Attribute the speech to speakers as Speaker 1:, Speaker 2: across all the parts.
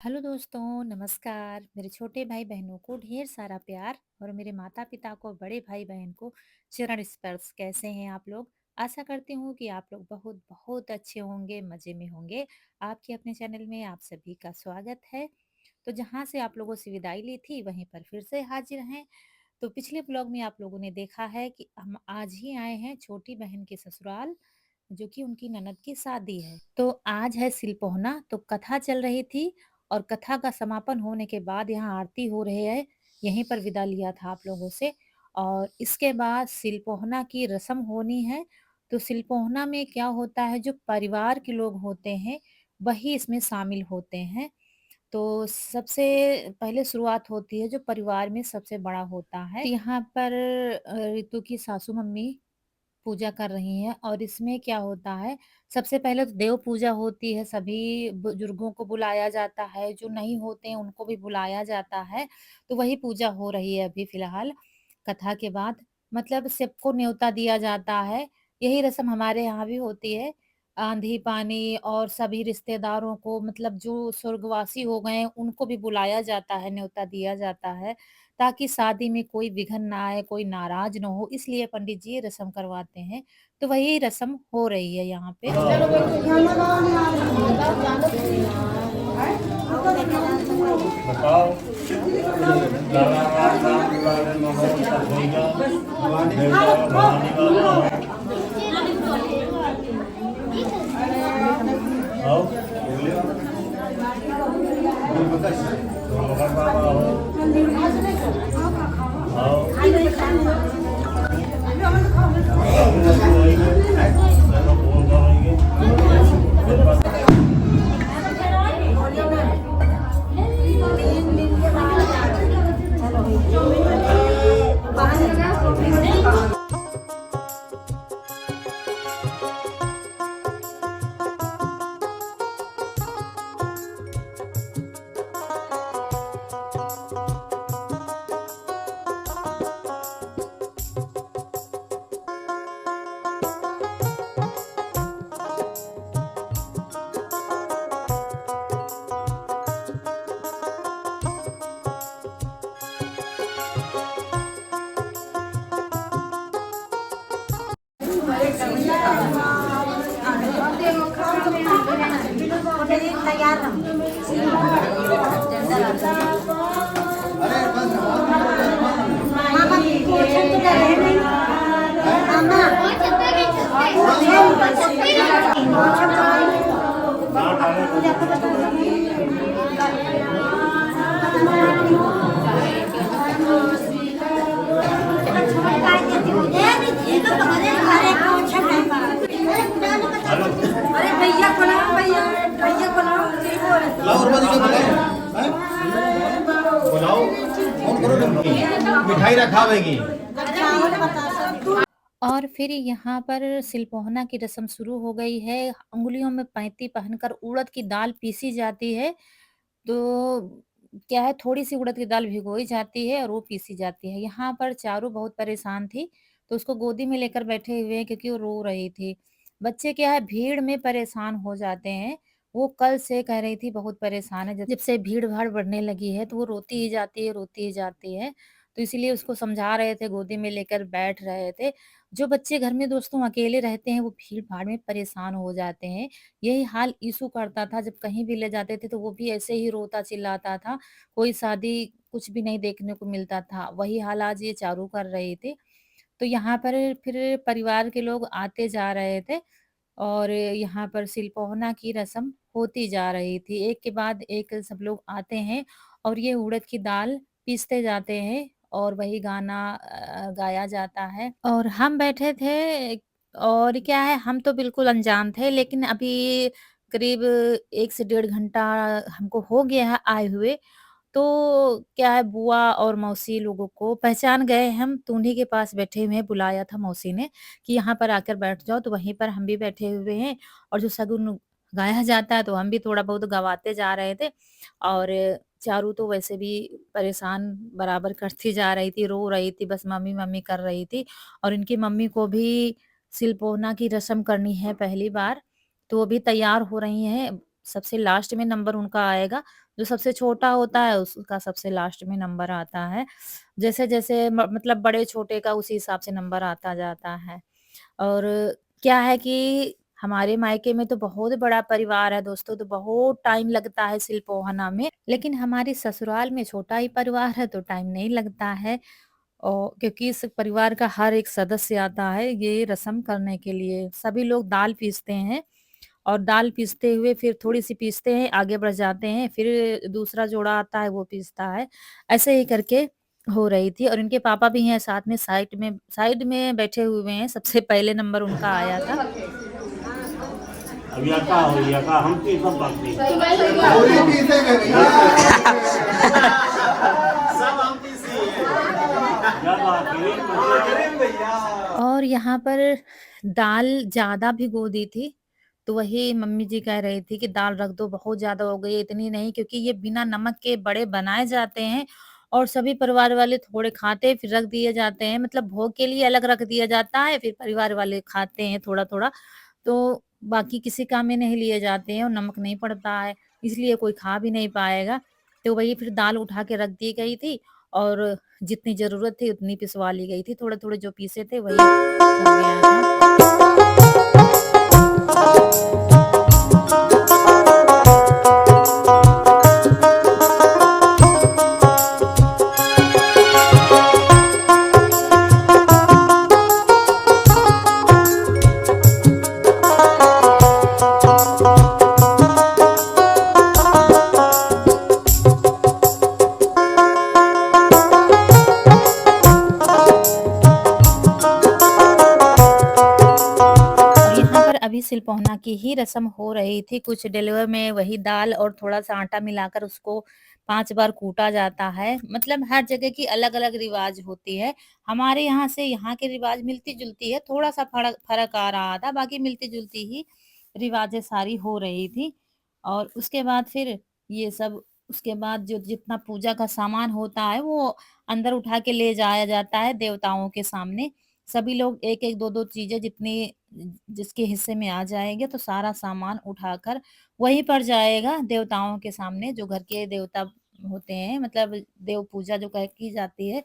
Speaker 1: Hello दोस्तों, नमस्कार। मेरे छोटे भाई-बहनों को ढेर सारा प्यार और मेरे माता-पिता को, बड़े भाई-बहन को चरण स्पर्श। कैसे हैं आप लोग? आशा करती हूँ कि आप लोग बहुत-बहुत अच्छे होंगे, मज़े में होंगे। आपके अपने चैनल में आप सभी का स्वागत है। तो जहाँ से आप लोगों से विदाई ली थी, वहीं पर फिर से हाज़िर हैं। तो पिछले ब्लॉग में आप लोगों ने देखा है कि हम आज ही आए हैं छोटी बहन के ससुराल, जो कि उनकी ननद की शादी है। तो आज है सिलपोहना, तो कथा चल रही थी और कथा का समापन होने के बाद यहाँ आरती हो रही है। यहीं पर विदा लिया था आप लोगों से और इसके बाद सिलपोहना की रस्म होनी है। तो सिलपोहना में क्या होता है, जो परिवार के लोग होते हैं, वही इसमें शामिल होते हैं। तो सबसे पहले शुरुआत होती है जो परिवार में सबसे बड़ा होता है। तो यहाँ पर रितु की सासू मम्मी पूजा कर रही हैं और इसमें क्या होता है, सबसे पहले तो देव पूजा होती है, सभी बुजुर्गों को बुलाया जाता है, जो नहीं होते हैं उनको भी बुलाया जाता है। तो वही पूजा हो रही है अभी फ़िलहाल कथा के बाद। मतलब सबको न्योता दिया जाता है, यही रस्म हमारे यहाँ भी होती है। आंधी-पानी और सभी रिश्तेदारों को, मतलब जो स्वर्गवासी हो गए हैं, उनको भी बुलाया जाता है, न्योता दिया जाता है, ताकि शादी में कोई विघ्न ना आए, कोई नाराज़ ना हो, इसलिए पंडित जी ये रस्म करवाते हैं। तो वही रस्म हो रही है यहाँ पे।
Speaker 2: बताओ। लाला राम राम दुलारे मोहन सब भैया देवता भवानी वाला आओ बोले मोहन बाबा हो आओ
Speaker 3: तैयार हम मामा पूछन तो रहे नहीं मामा अरे भैया को ना भैया भैया को ना
Speaker 4: लाओ और बदी के बुलाओ हैं? बुलाओ फोन करो तुम मिठाई रखावेगी।
Speaker 1: और फिर यहाँ पर सिलपोहना की रस्म शुरू हो गई है। उँगलियों में पैंती पहनकर उड़द की दाल पीसी जाती है। तो क्या है, थोड़ी-सी उड़द की दाल भिगोई जाती है और वो पीसी जाती है। यहाँ पर चारू बहुत परेशान थी, तो उसको गोदी में लेकर बैठे हुए हैं क्योंकि वो रो रही थी। बच्चे क्या है, भीड़ में परेशान हो जाते हैं। वो कल से कह रही थी बहुत परेशान है, जब जब से भीड़-भाड़ बढ़ने लगी है तो वो रोती ही जाती है, रोती ही जाती है। तो इसीलिए उसको समझा रहे थे, गोदी में लेकर बैठ रहे थे। जो बच्चे घर में दोस्तों अकेले रहते हैं, वो भीड़-भाड़ में परेशान हो जाते हैं। यही हाल ईशु करता था, जब कहीं भी ले जाते थे तो वो भी ऐसे ही रोता-चिल्लाता था। कोई शादी कुछ भी नहीं देखने को मिलता था। वही हाल आज ये चारू कर रहे थे। तो यहाँ पर फिर परिवार के लोग आते जा रहे थे और यहाँ पर सिलपोहना की रस्म होती जा रही थी। एक के बाद एक सब लोग आते हैं और ये उड़द की दाल पीसते जाते हैं और वही गाना गाया जाता है। और हम बैठे थे और क्या है, हम तो बिल्कुल अनजान थे, लेकिन अभी करीब 1 से डेढ़ घंटा हमको हो गया है आए हुए। तो क्या है, बुआ और मौसी लोगों को पहचान गए हम, तो उन्हीं के पास बैठे हुए हैं, बुलाया था मौसी ने कि यहाँ पर आकर बैठ जाओ, तो वहीं पर हम भी बैठे हुए हैं और जो शगुन गाया जाता है तो हम भी थोड़ा बहुत गवाते जा रहे थे। और चारू तो वैसे भी परेशान बराबर करती जा रही थी, रो रही थी, बस मम्मी, मम्मी कर रही थी और इनकी मम्मी को भी सिलपोना की रस्म करनी है पहली बार, तो वो भी तैयार हो रही हैं। सबसे लास्ट में नंबर उनका आएगा, जो सबसे छोटा होता है उसका सबसे लास्ट में नंबर आता है। जैसे-जैसे मतलब बड़े-छोटे का उसी हिसाब से नंबर आता जाता है। और क्या है कि हमारे मायके में तो बहुत बड़ा परिवार है दोस्तों, तो बहुत टाइम लगता है सिलपोहना में। लेकिन हमारी ससुराल में छोटा ही परिवार है तो टाइम नहीं लगता है। क्योंकि इस परिवार का हर एक सदस्य आता है ये रस्म करने के लिए। सभी लोग दाल पीसते हैं और दाल पीसते हुए फिर थोड़ी-सी पीसते हैं, आगे बढ़ जाते हैं, फिर दूसरा जोड़ा आता है वो पीसता है। ऐसे ही करके हो रही थी और इनके पापा भी हैं साथ में साइड में बैठे हुए हैं, सबसे पहले नंबर उनका आया था।
Speaker 2: अब यका हो यका हम की सब बाकी
Speaker 4: पूरी पीसे गए भैया। सब हम पीसी
Speaker 2: क्या बाकी
Speaker 1: और यहाँ पर दाल ज़्यादा भिगो दी थी, तो वही मम्मी जी कह रही थी कि दाल रख दो बहुत ज़्यादा हो गई है, इतनी नहीं क्योंकि ये बिना नमक के बड़े बनाए जाते हैं और सभी परिवार वाले थोड़े खाते हैं फिर रख दिए जाते हैं। मतलब भोग के लिए अलग रख दिया जाता है, फिर परिवार वाले खाते हैं थोड़ा-थोड़ा, तो बाकी किसी काम में नहीं लिए जाते हैं और नमक नहीं पड़ता है, इसलिए कोई खा भी नहीं पाएगा। तो वही फिर दाल उठा के रख दी गई थी और जितनी ज़रूरत थी उतनी पिसवा ली गई थी, थोड़े-थोड़े जो पीसे थे वही हो गया था। और यहाँ पर अभी सिलपोहना की ही रस्म हो रही थी। कुछ डिलीवर में वही दाल और थोड़ा-सा आटा मिलाकर उसको 5 बार कूटा जाता है। मतलब हर जगह की अलग-अलग रिवाज होती है। हमारे यहाँ से यहाँ के रिवाज मिलती-जुलती है, थोड़ा-सा फ़र्क आ रहा था, बाकी मिलती-जुलती ही रिवाज़ें सारी हो रही थी। और उसके बाद फिर ये सब उसके बाद जो जितना पूजा का सामान होता है, वो अंदर उठा के ले जाया जाता है देवताओं के सामने। सभी लोग 1-1, 2-2 चीज़ें जितनी जिसके हिस्से में आ जाएँगे तो सारा सामान उठाकर वहीं पर जाएगा देवताओं के सामने जो घर के देवता होते हैं मतलब देव पूजा जो की जाती है,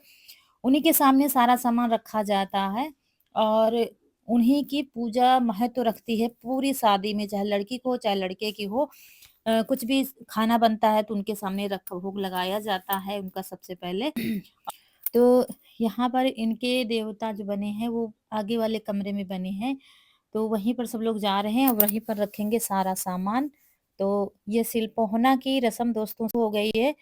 Speaker 1: उन्हीं के सामने सारा सामान रखा जाता है और उन्हीं की पूजा महत्व रखती है पूरी शादी में, चाहे लड़की को हो चाहे लड़के की हो। कुछ भी खाना बनता है तो उनके सामने रख भोग लगाया जाता है उनका सबसे पहले। तो यहाँ पर इनके देवता जो बने हैं वो आगे वाले कमरे में बने हैं, तो वहीं पर सब लोग जा रहे हैं और वहीं पर रखेंगे सारा सामान। तो ये सिलपोहना की रस्म दोस्तों हो गई है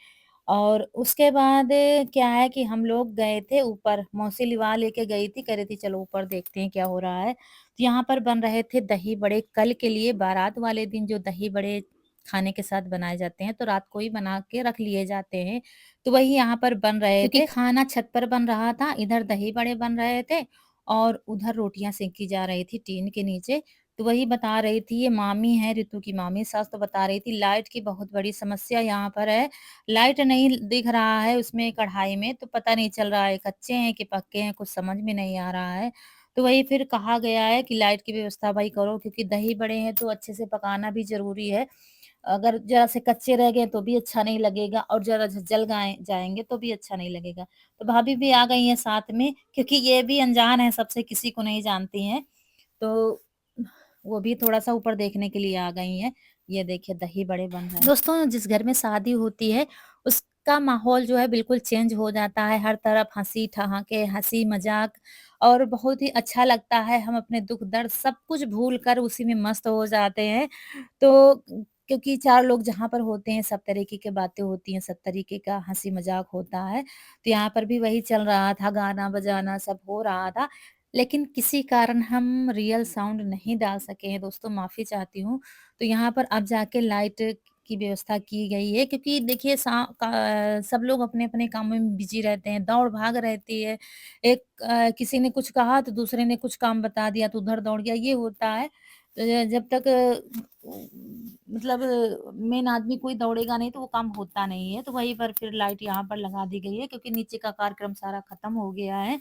Speaker 1: और उसके बाद क्या है कि हम लोग गए थे ऊपर, मौसी लिवा लेके गई थी, कह रही थी चलो ऊपर देखते हैं क्या हो रहा है। तो यहाँ पर बन रहे थे दही बड़े कल के लिए बारात वाले दिन जो दही बड़े खाने के साथ बनाए जाते हैं, तो रात को ही बना के रख लिए जाते हैं। तो वही यहाँ पर बन रहे क्योंकि थे। खाना छत पर बन रहा था, इधर दही बड़े बन रहे थे और उधर रोटियाँ सेंकी जा रही थी टीन के नीचे। तो वही बता रही थी ये मामी है, ऋतु की मामी सास तो बता रही थी लाइट की बहुत बड़ी समस्या यहाँ पर है। लाइट नहीं दिख रहा है उसमें कढ़ाई में तो पता नहीं चल रहा है कच्चे हैं कि पक्के हैं, कुछ समझ में नहीं आ रहा है। तो वही फिर कहा गया है कि लाइट की व्यवस्था भाई करो क्योंकि दही बड़े हैं तो अच्छे से पकाना भी ज़रूरी है। अगर ज़रा से कच्चे रह गए तो भी अच्छा नहीं लगेगा और ज़रा जल गाए जाएँगे तो भी अच्छा नहीं लगेगा। तो भाभी भी आ गई हैं साथ में क्योंकि ये भी अनजान है सबसे, किसी को नहीं जानती हैं। तो वो भी थोड़ा-सा ऊपर देखने के लिए आ गई हैं। ये देखिए दही बड़े बन रहे हैं। दोस्तों जिस घर में शादी होती है, उसका माहौल जो है बिल्कुल चेंज हो जाता है। हर तरफ हँसी-ठहाके, हँसी-मज़ाक और बहुत ही अच्छा लगता है। हम अपने दुःख-दर्द सब कुछ भूल कर उसी में मस्त हो जाते हैं। तो क्योंकि 4 लोग जहाँ पर होते हैं, सब तरीके की बातें होती हैं, सब तरीके का हँसी-मज़ाक होता है। तो यहाँ पर भी वही चल रहा था, गाना-बजाना सब हो रहा था। लेकिन किसी कारण हम रियल साउंड नहीं डाल सके हैं दोस्तों, माफ़ी चाहती हूँ। तो यहाँ पर अब जाके लाइट की व्यवस्था की गई है क्योंकि देखिए सब लोग अपने-अपने कामों में बिज़ी रहते हैं, दौड़-भाग रहती है। किसी ने कुछ कहा तो दूसरे ने कुछ काम बता दिया तो उधर दौड़ गया, ये होता है। तो जब तक मतलब मेन आदमी कोई दौड़ेगा नहीं तो वो काम होता नहीं है। तो वहीं पर फिर लाइट यहाँ पर लगा दी गई है क्योंकि नीचे का कार्यक्रम सारा खत्म हो गया है।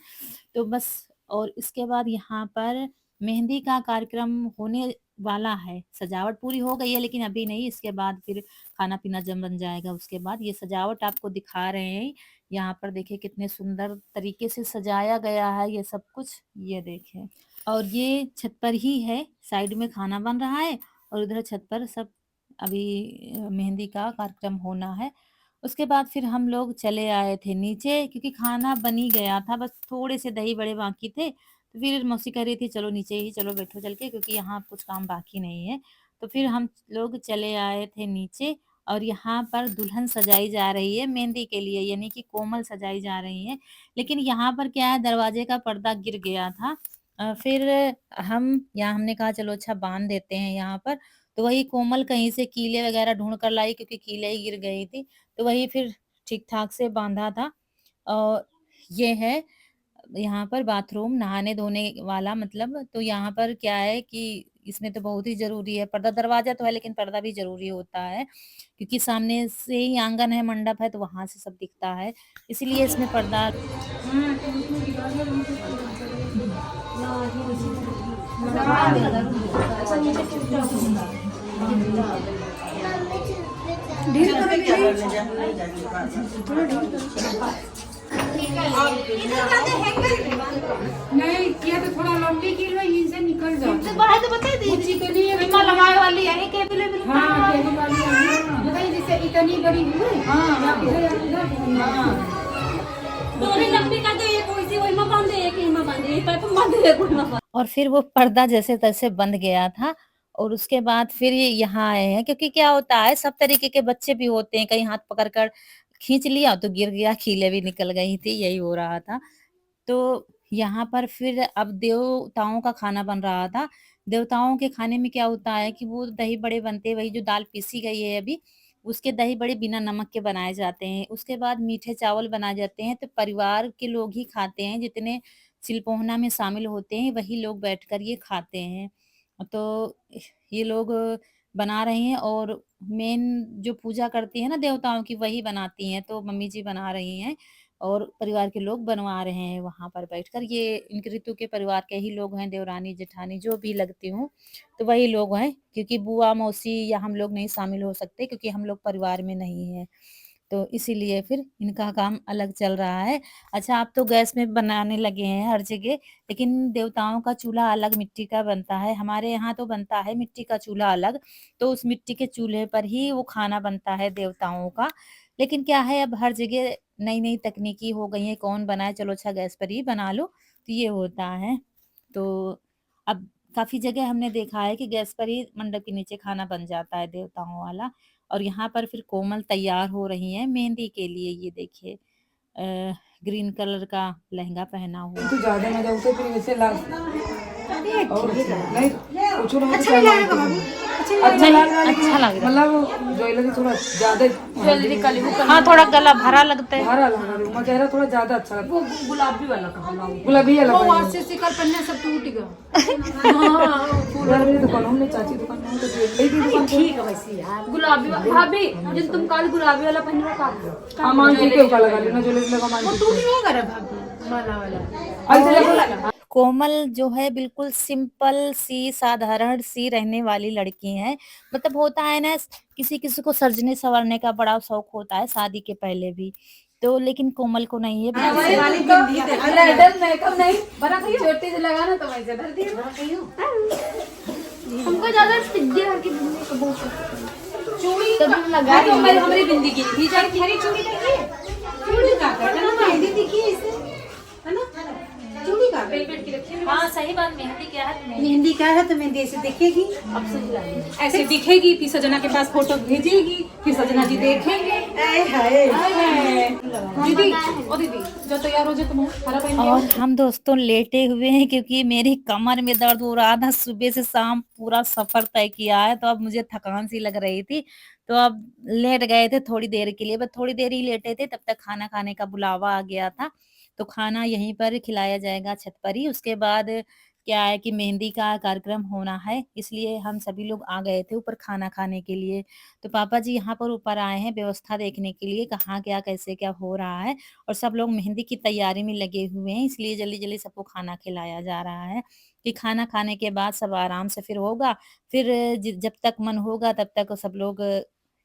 Speaker 1: तो बस और इसके बाद यहाँ पर मेहंदी का कार्यक्रम होने वाला है। सजावट पूरी हो गई है लेकिन अभी नहीं, इसके बाद फिर खाना-पीना जब बन जाएगा उसके बाद। ये सजावट आपको दिखा रहे हैं। यहाँ पर देखिए कितने सुंदर तरीके से सजाया गया है ये सब कुछ, ये देखें। और ये छत पर ही है, साइड में खाना बन रहा है और उधर छत पर सब अभी मेहंदी का कार्यक्रम होना है। उसके बाद फिर हम लोग चले आए थे नीचे क्योंकि खाना बन ही गया था, बस थोड़े से दही बड़े बाकी थे। तो फिर मौसी कह रही थी चलो नीचे ही चलो बैठो चल के, क्योंकि यहाँ कुछ काम बाकी नहीं है। तो फिर हम लोग चले आए थे नीचे और यहाँ पर दुल्हन सजाई जा रही है मेहंदी के लिए, यानी कि कोमल सजाई जा रही है। लेकिन यहाँ पर क्या है, दरवाजे का पर्दा गिर गया था। फिर हमने कहा चलो अच्छा बांध देते हैं यहाँ पर। तो वही कोमल कहीं से कीले वगैरह ढूँढ कर लाई क्योंकि कीले ही गिर गई थी। तो वही फिर ठीक-ठाक से बाँधा था। और ये है यहाँ पर बाथरूम नहाने-धोने वाला, मतलब तो यहाँ पर क्या है कि इसमें तो बहुत ही ज़रूरी है पर्दा। दरवाज़ा तो है लेकिन पर्दा भी ज़रूरी होता है, क्योंकि सामने से ही आँगन है, मंडप है तो वहाँ से सब दिखता है। इसीलिए इसमें पर्दा।
Speaker 3: नहीं किया तो थोड़ा लंबी की लो, इनसे निकल जाओ।
Speaker 5: बाहर तो बता दीजिए के लिए बीमा लगाए वाली है केबल
Speaker 3: हाँ केबल वाली है, बताइए जैसे इतनी बड़ी हुई। हाँ
Speaker 5: थोड़ी लंबी कर दो, एक वैसी वही में बांध दे, एक ही में बांध दे, एक पाइप में बांध दे, एक में बांध
Speaker 1: और फिर वो पर्दा जैसे-तैसे बंध गया था। और उसके बाद फिर ये यहाँ आए हैं, क्योंकि क्या होता है सब तरीके के बच्चे भी होते हैं, कहीं हाथ पकड़ कर खींच लिया तो गिर गया, कीलें भी निकल गई थी, यही हो रहा था। तो यहाँ पर फिर अब देवताओं का खाना बन रहा था। देवताओं के खाने में क्या होता है कि वो दही बड़े बनते हैं, वही जो दाल पीसी गई है अभी, उसके दही बड़े बिना नमक के बनाए जाते हैं। उसके बाद मीठे चावल बनाए जाते हैं, तो परिवार के लोग ही खाते हैं, जितने सिलपोहना में शामिल होते हैं वही लोग बैठकर ये खाते हैं। तो ये लोग बना रहे हैं और मेन जो पूजा करती है ना देवताओं की वही बनाती हैं, तो मम्मी जी बना रही हैं और परिवार के लोग बनवा रहे हैं वहाँ पर बैठकर। ये इनके ऋतु के परिवार के ही लोग हैं, देवरानी, जेठानी जो भी लगती हूँ, तो वही लोग हैं, क्योंकि बुआ, मौसी या हम लोग नहीं शामिल हो सकते क्योंकि हम लोग परिवार में नहीं हैं। तो इसीलिए फिर इनका काम अलग चल रहा है। अच्छा, आप तो गैस में बनाने लगे हैं हर जगह, लेकिन देवताओं का चूल्हा अलग मिट्टी का बनता है। हमारे यहाँ तो बनता है मिट्टी का चूल्हा अलग, तो उस मिट्टी के चूल्हे पर ही वो खाना बनता है देवताओं का। लेकिन क्या है, अब हर जगह नई-नई तकनीकी हो गई है, कौन बनाए, चलो अच्छा गैस पर ही बना लो, तो ये होता है। तो अब काफ़ी जगह हमने देखा है कि गैस पर ही मंडप के नीचे खाना बन जाता है देवताओं वाला। और यहाँ पर फिर कोमल तैयार हो रही हैं मेहंदी के लिए, ये देखिए ग्रीन कलर का लहंगा पहना हुआ।
Speaker 6: तो ज्यादा मजा उसे फिर वैसे लास्ट और नहीं कुछ ना
Speaker 3: अच्छा नहीं लगेगा भाभी?
Speaker 6: अच्छा लग रहा है,
Speaker 1: अच्छा लग रहा है।
Speaker 6: मतलब ज्वेलरी थोड़ा ज्यादा
Speaker 1: ज्वेलरी कली हाँ, थोड़ा गला भरा लगता है।
Speaker 6: हरा लग रहा है, मैं कह रहा थोड़ा ज्यादा अच्छा लग
Speaker 3: वो गुलाबी वाला कहा
Speaker 6: गुलाबी अलग
Speaker 3: वो
Speaker 6: है।
Speaker 3: वहाँ से शिखर पन्ने सब टूट गया। हाँ
Speaker 6: यार मेरी दुकान हमने चाची दुकान में तो ज्वेलरी की दुकान
Speaker 3: ठीक है वैसे यार, गुलाबी भाभी जिन तुम कल गुलाबी वाला पहन रखा
Speaker 6: हाँ मान के ऊपर लगा लेना ज्वेलरी लगा मान
Speaker 3: टूट नहीं कर भाभी माला वाला।
Speaker 6: अच्छा
Speaker 1: कोमल जो है बिल्कुल सिंपल सी, साधारण सी रहने वाली लड़की है। मतलब होता है ना, किसी-किसी को सजने संवरने का बड़ा शौक होता है शादी के पहले भी, तो लेकिन कोमल को नहीं है।
Speaker 3: मेकअप नहीं बना छोटी से लगाना तो वैसे धर दियो। हमको ज्यादा पिज्जे हर की बिंदी को बहुत चूड़ी तभी लगा तो हमारी बिंदी की थी जाए हरी चूड़ी देखिए, चूड़ी का करना ना मेहंदी दिखी ऐसे है ना, चूड़ी का वेलवेट की रखी है।
Speaker 1: हाँ सही बात, मेहंदी क्या है तुम्हें?
Speaker 3: मेहंदी क्या है तो मेहंदी ऐसे दिखेगी, अब सही लगेगी ऐसे दिखेगी, फिर सजना के पास फोटो भेजेगी, फिर सजना जी देखेंगे। दीदी ओ दीदी जो तैयार हो जाए तुम हरा पहन के।
Speaker 1: और हम दोस्तों लेटे हुए हैं क्योंकि मेरी कमर में दर्द हो रहा था, सुबह से शाम पूरा सफर तय किया है, तो अब मुझे थकान सी लग रही थी, तो अब लेट गए थे थोड़ी देर के लिए, बस थोड़ी देर ही लेटे थे, तब तक खाना खाने का बुलावा आ गया था। तो खाना यहीं पर खिलाया जाएगा छत पर ही। उसके बाद क्या है कि मेहंदी का कार्यक्रम होना है, इसलिए हम सभी लोग आ गए थे ऊपर खाना खाने के लिए। तो पापा जी यहाँ पर ऊपर आए हैं व्यवस्था देखने के लिए, कहाँ क्या कैसे क्या हो रहा है, और सब लोग मेहंदी की तैयारी में लगे हुए हैं, इसलिए जल्दी-जल्दी सबको खाना खिलाया जा रहा है कि खाना खाने के बाद सब आराम से फिर होगा। फिर ज जब तक मन होगा तब तक सब लोग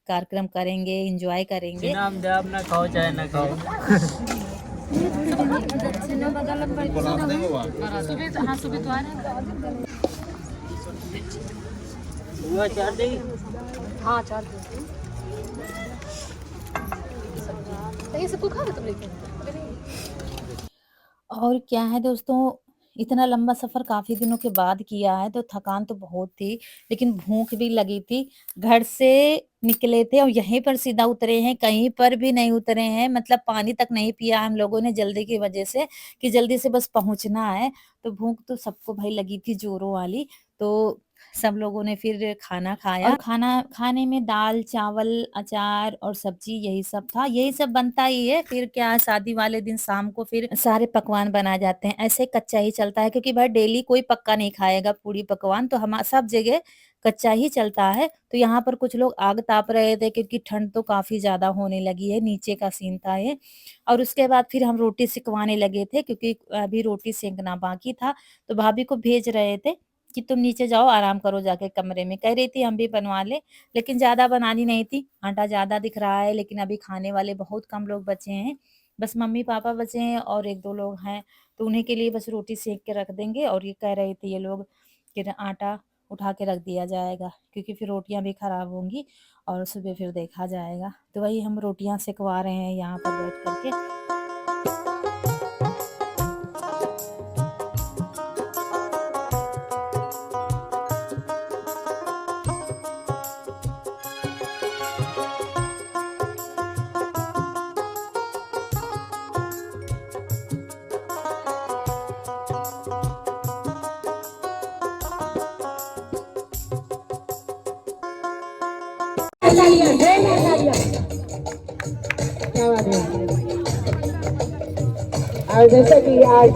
Speaker 1: कार्यक्रम करेंगे, एन्जॉय करेंगे।
Speaker 2: नाम दे आप ना खाओ चाहे ना खाओ। हुआ चार देगी।
Speaker 3: हाँ 4 दिन तो ये सबको खा लो तुम लेके
Speaker 1: और क्या है दोस्तों, इतना लंबा सफ़र काफ़ी दिनों के बाद किया है, तो थकान तो बहुत थी, लेकिन भूख भी लगी थी। घर से निकले थे और यहीं पर सीधा उतरे हैं, कहीं पर भी नहीं उतरे हैं, मतलब पानी तक नहीं पिया हम लोगों ने जल्दी की वज़ह से कि जल्दी से बस पहुँचना है। तो भूख तो सबको भाई लगी थी ज़ोरों वाली, तो सब लोगों ने फिर खाना खाया और खाना खाने में दाल, चावल, अचार और सब्ज़ी यही सब था। यही सब बनता ही है, फिर क्या है शादी वाले दिन शाम को फिर सारे पकवान बनाए जाते हैं। ऐसे कच्चा ही चलता है क्योंकि भाई डेली कोई पक्का नहीं खाएगा पूड़ी पकवान, तो हम सब जगह कच्चा ही चलता है। तो यहाँ पर कुछ लोग आग ताप रहे थे क्योंकि ठंड तो काफ़ी ज़्यादा होने लगी है, नीचे का सीन था ये। और उसके बाद फिर हम रोटी सिकवाने लगे थे क्योंकि अभी रोटी सेंकना बाकी था, तो भाभी को भेज रहे थे कि तुम नीचे जाओ आराम करो जाके कमरे में। कह रही थी हम भी बनवा लें, लेकिन ज़्यादा बनानी नहीं थी। आटा ज़्यादा दिख रहा है लेकिन अभी खाने वाले बहुत कम लोग बचे हैं। बस मम्मी-पापा बचे हैं और 1-2 लोग हैं, तो उन्हीं के लिए बस रोटी सेंक के रख देंगे और ये कह रहे थे ये लोग कि आटा उठा के रख दिया जाएगा क्योंकि फिर रोटियाँ भी खराब होंगी और सुबह फिर देखा जाएगा। तो वही हम रोटियाँ सेंकवा रहे हैं यहाँ पर बैठ कर के।
Speaker 7: क्या बात है। और जैसे कि आज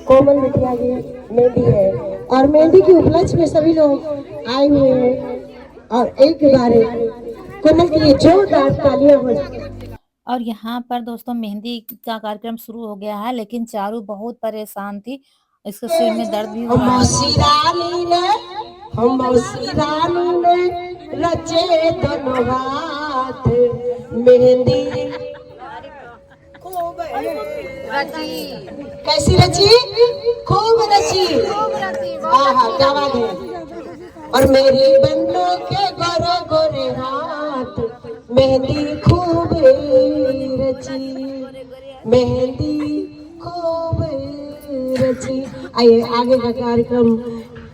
Speaker 7: कोमल बिटिया की मेहंदी है और मेहंदी के उपलक्ष्य में सभी लोग आए हुए हैं और एक बार कोमल के लिए जोरदार तालियां हो।
Speaker 1: और यहाँ पर दोस्तों मेहंदी का कार्यक्रम शुरू हो गया है, लेकिन चारू बहुत परेशान थी, इसके सिर में दर्द भी हो रहा
Speaker 7: हम मौसीरानी ने रचे दोनों हाथ मेहंदी कैसी रची खूब रची क्या बात है। और मेरी बन्नों के गोरे गोरे हाथ मेहंदी खूब रची मेहंदी खूब रची। आइए आगे का कार्यक्रम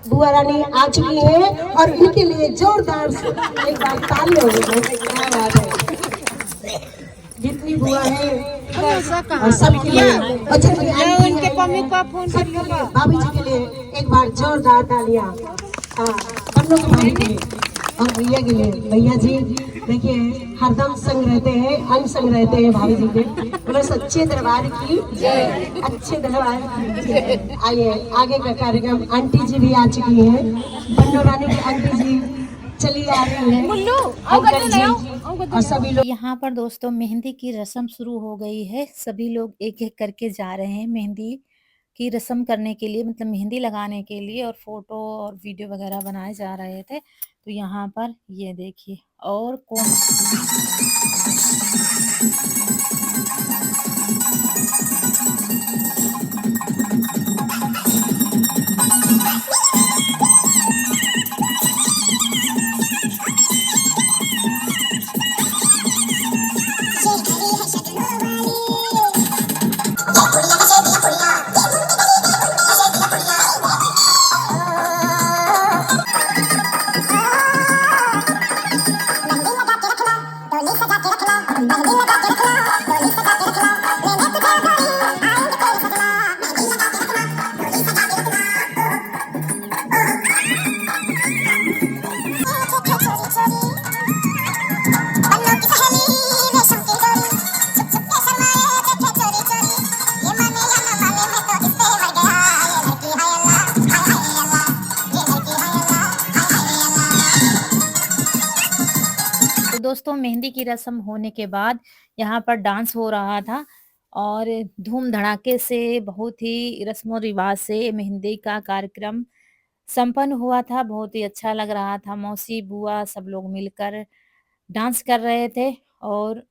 Speaker 7: बुआ रानी आ चुकी है और इनके लिए जोरदार से एक बार ताली हो गई। क्या बात है। जितनी बुआ है और सबके लिए उनके मम्मी का फोन भाभी जी के लिए एक बार जोरदार तालियां। बन्नों के भाई के लिए और भैया के लिए। भैया जी देखिए हरदम संग रहते हैं, अंग संग रहते हैं भाभी जी के। बोलो सच्चे दरबार की अच्छे दरबार की। आइए आगे का कार्यक्रम। आंटी जी भी आ चुकी हैं, बन्नों रानी की आंटी जी चली आ रही है अंकल जी और सभी लोग।
Speaker 1: यहाँ पर दोस्तों मेहंदी की रस्म शुरू हो गई है, सभी लोग एक-एक करके जा रहे हैं मेहंदी की रस्म करने के लिए, मतलब मेहंदी लगाने के लिए, और फोटो और वीडियो वगैरह बनाए जा रहे थे। तो यहाँ पर ये देखिए और कौन
Speaker 8: Don't
Speaker 1: मेहंदी की रस्म होने के बाद यहाँ पर डांस हो रहा था और धूम-धड़ाके से बहुत ही रस्मों-रिवाज से मेहंदी का कार्यक्रम संपन्न हुआ था। बहुत ही अच्छा लग रहा था। मौसी, बुआ सब लोग मिलकर डांस कर रहे थे और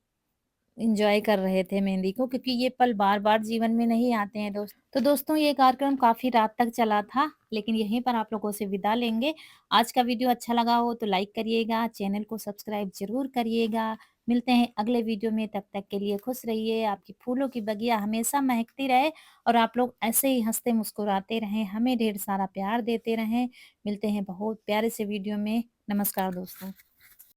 Speaker 1: एन्जॉय कर रहे थे मेहंदी को, क्योंकि ये पल बार-बार जीवन में नहीं आते हैं तो दोस्तों ये कार्यक्रम काफ़ी रात तक चला था, लेकिन यहीं पर आप लोगों से विदा लेंगे। आज का वीडियो अच्छा लगा हो तो लाइक करिएगा, चैनल को सब्सक्राइब ज़रूर करिएगा। मिलते हैं अगले वीडियो में, तब तक के लिए खुश रहिए, आपकी फूलों की बगिया हमेशा महकती रहे और आप लोग ऐसे ही हँसते मुस्कुराते रहें, हमें ढेर सारा प्यार देते रहें। मिलते हैं बहुत प्यारे से वीडियो में। नमस्कार दोस्तों।